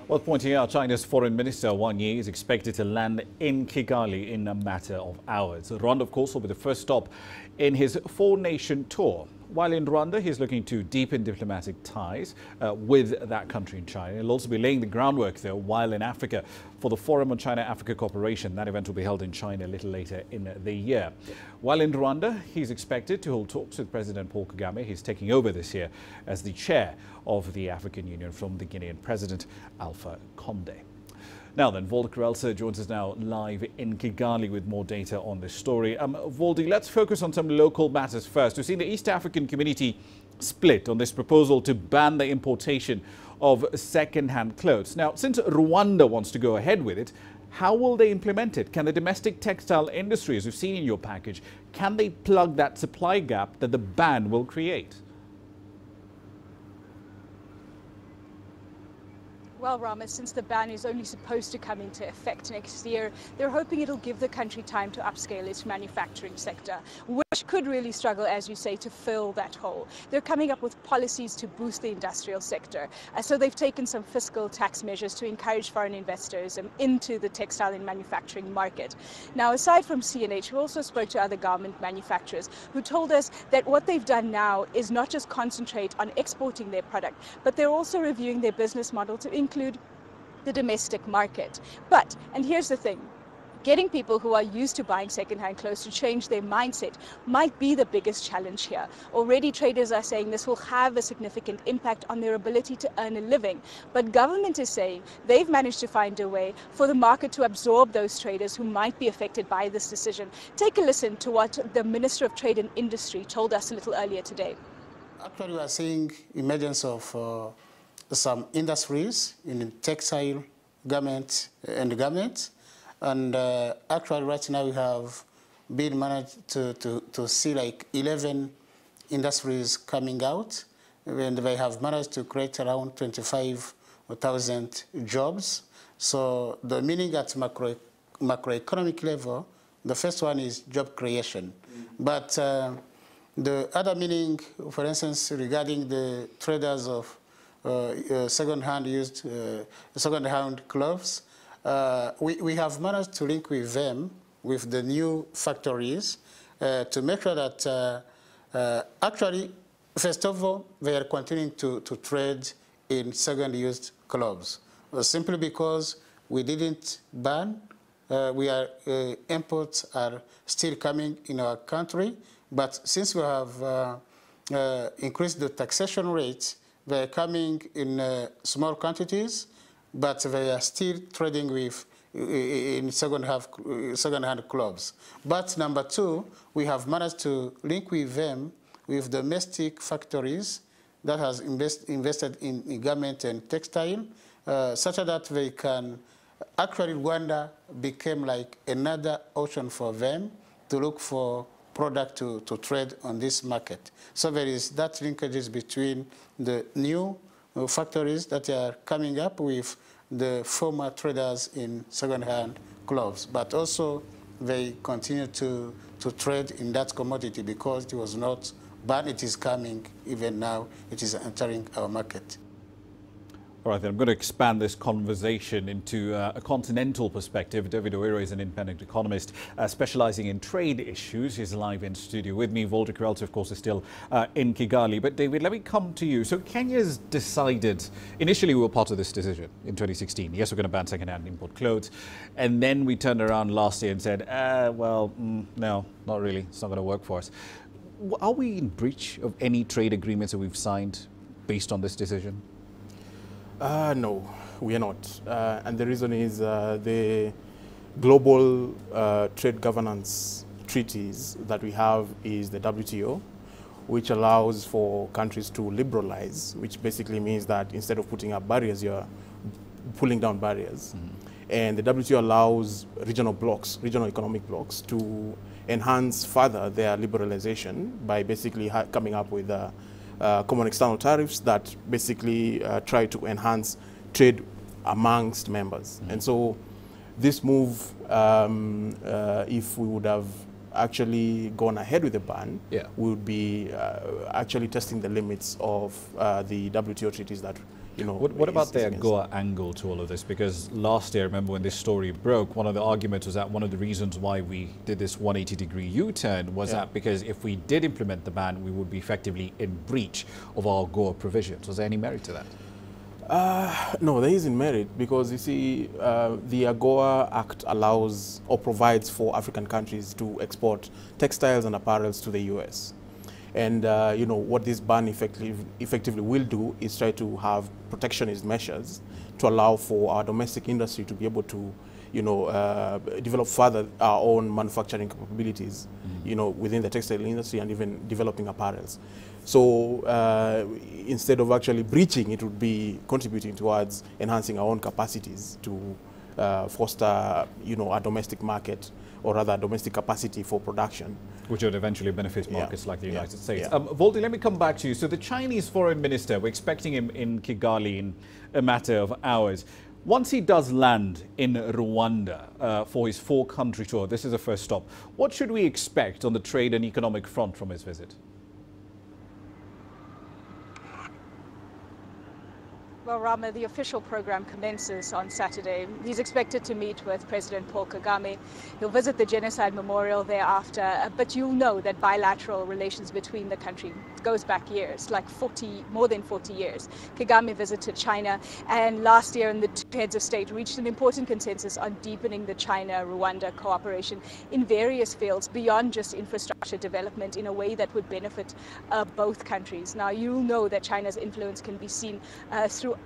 Worth pointing out, China's Foreign Minister Wang Yi is expected to land in Kigali in a matter of hours. Rwanda, of course, will be the first stop in his four-nation tour. While in Rwanda, he's looking to deepen diplomatic ties with that country in China. He'll also be laying the groundwork, though, while in Africa for the Forum on China-Africa Cooperation. That event will be held in China a little later in the year. While in Rwanda, he's expected to hold talks with President Paul Kagame. He's taking over this year as the chair of the African Union from the Guinean President Alpha Conde. Now then, Voldy Krelsa joins us now live in Kigali with more data on this story. Voldy, let's focus on some local matters first. We've seen the East African community split on this proposal to ban the importation of second-hand clothes. Now, since Rwanda wants to go ahead with it, how will they implement it? Can the domestic textile industry, as we've seen in your package, can they plug that supply gap that the ban will create? Well, Rama, since the ban is only supposed to come into effect next year, they're hoping it'll give the country time to upscale its manufacturing sector, which could really struggle, as you say, to fill that hole. They're coming up with policies to boost the industrial sector. So they've taken some fiscal tax measures to encourage foreign investors into the textile and manufacturing market. Now, aside from CNH, we also spoke to other garment manufacturers who told us that what they've done now is not just concentrate on exporting their product, but they're also reviewing their business model to include the domestic market. But, and here's the thing, getting people who are used to buying second-hand clothes to change their mindset might be the biggest challenge here. Already traders are saying this will have a significant impact on their ability to earn a living. But government is saying they've managed to find a way for the market to absorb those traders who might be affected by this decision. Take a listen to what the Minister of Trade and Industry told us a little earlier today. Actually, we are seeing emergence of some industries in textile, garment, and garments. And actually, right now we have been managed to see like 11 industries coming out, and they have managed to create around 25,000 jobs. So the meaning at macroeconomic level, the first one is job creation. But the other meaning, for instance, regarding the traders of second-hand clothes, we have managed to link with them, with the new factories, to make sure that actually, first of all, they are continuing to trade in second-used clothes. Simply because we didn't ban, imports are still coming in our country, but since we have increased the taxation rates, they are coming in small quantities, but they are still trading with in second-hand clothes. But number two, we have managed to link with them with domestic factories that has invested in garment and textile, such that they can, actually Rwanda became like another option for them to look for product to trade on this market. So there is that linkages between the new factories that are coming up with the former traders in second-hand clothes, but also they continue to trade in that commodity because it was not banned. It is coming, even now, it is entering our market. All right, then I'm going to expand this conversation into a continental perspective. David Oiro is an independent economist specializing in trade issues. He's live in studio with me. Voldy Krelsa, of course, is still in Kigali. But David, let me come to you. So Kenya's decided, initially we were part of this decision in 2016. Yes, we're going to ban second-hand import clothes. And then we turned around last year and said, no, not really. It's not going to work for us. Are we in breach of any trade agreements that we've signed based on this decision? No, we are not. And the reason is the global trade governance treaties that we have is the WTO, which allows for countries to liberalize, which basically means that instead of putting up barriers, you're pulling down barriers. And the WTO allows regional blocks, regional economic blocks, to enhance further their liberalization by basically coming up with common external tariffs that basically try to enhance trade amongst members. And so this move, if we would have actually gone ahead with the ban, we would be actually testing the limits of the WTO treaties that you know. What about the AGOA angle to all of this? Because last year, I remember when this story broke, one of the arguments was that one of the reasons why we did this 180-degree U-turn was that because if we did implement the ban, we would be effectively in breach of our AGOA provisions. Was there any merit to that? No, there isn't merit, because you see, the AGOA Act allows or provides for African countries to export textiles and apparels to the US. And you know, what this ban effectively will do is try to have protectionist measures to allow for our domestic industry to be able to, you know, develop further our own manufacturing capabilities, you know, within the textile industry and even developing apparels. So instead of actually breaching, it would be contributing towards enhancing our own capacities to foster, you know, a domestic market, or rather domestic capacity for production. Which would eventually benefit markets like the United States. Voldy, let me come back to you. So the Chinese foreign minister, we're expecting him in Kigali in a matter of hours. Once he does land in Rwanda for his four-country tour, this is the first stop, what should we expect on the trade and economic front from his visit? Well, Rama, the official program commences on Saturday. He's expected to meet with President Paul Kagame. He'll visit the Genocide Memorial thereafter, but you'll know that bilateral relations between the country goes back years, like more than 40 years. Kagame visited China, and last year the two heads of state reached an important consensus on deepening the China-Rwanda cooperation in various fields beyond just infrastructure development in a way that would benefit both countries. Now, you'll know that China's influence can be seen throughout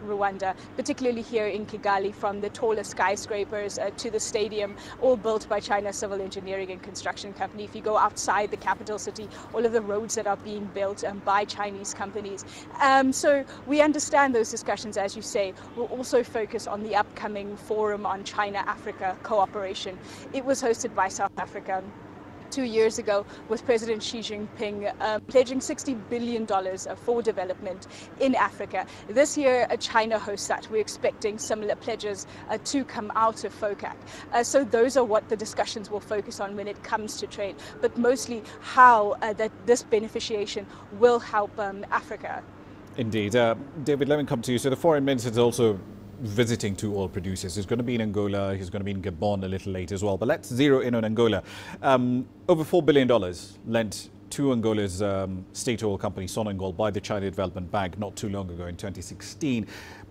Rwanda, particularly here in Kigali, from the tallest skyscrapers to the stadium, all built by China's civil engineering and construction company. If you go outside the capital city, all of the roads that are being built by Chinese companies. So we understand those discussions, as you say, will also focus on the upcoming Forum on China-Africa Cooperation. It was hosted by South Africa 2 years ago, with President Xi Jinping pledging $60 billion for development in Africa. This year, China hosts that. We're expecting similar pledges to come out of FOCAC. So those are what the discussions will focus on when it comes to trade, but mostly how this beneficiation will help Africa. Indeed. David, let me come to you. So the foreign minister is also visiting two oil producers. He's going to be in Angola, he's going to be in Gabon a little later as well. But let's zero in on Angola. Over $4 billion lent to Angola's state oil company, Sonangol, by the China Development Bank not too long ago in 2016.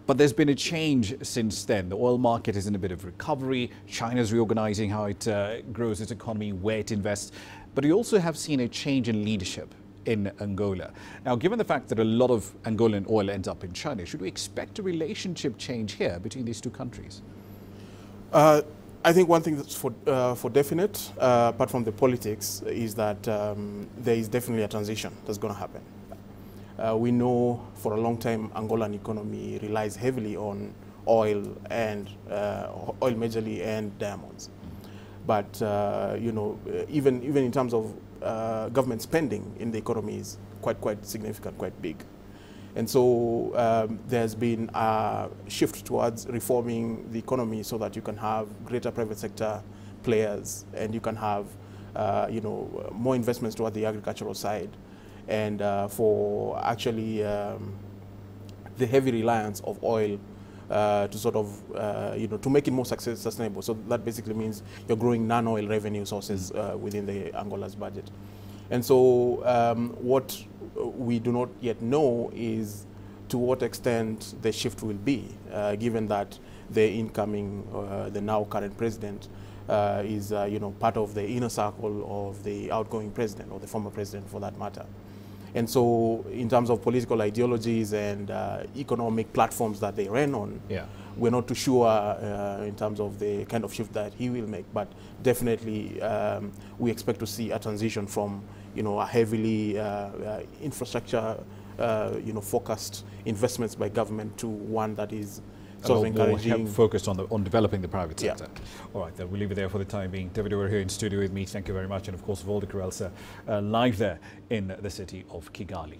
But there's been a change since then. The oil market is in a bit of recovery. China's reorganizing how it grows its economy, where it invests. But we also have seen a change in leadership in Angola. Now, given the fact that a lot of Angolan oil ends up in China, should we expect a relationship change here between these two countries? I think one thing that's for definite, apart from the politics, is that there is definitely a transition that's going to happen. We know for a long time Angolan economy relies heavily on oil and oil majorly and diamonds. But you know, even in terms of government spending in the economy is quite significant, quite big. And so there's been a shift towards reforming the economy so that you can have greater private sector players and you can have you know, more investments toward the agricultural side, and for actually the heavy reliance of oil to sort of, you know, to make it more sustainable. So that basically means you're growing non-oil revenue sources within the Angola's budget. And so what we do not yet know is to what extent the shift will be, given that the incoming, the now current president is, you know, part of the inner circle of the outgoing president, or the former president for that matter. And so in terms of political ideologies and economic platforms that they ran on, we're not too sure in terms of the kind of shift that he will make, but definitely we expect to see a transition from, you know, a heavily infrastructure, you know, focused investments by government to one that is sort of encouraging, focused on developing the private sector. All right, then we'll leave it there for the time being. David, we're here in studio with me. Thank you very much. And of course, Voldy Kurelsa live there in the city of Kigali.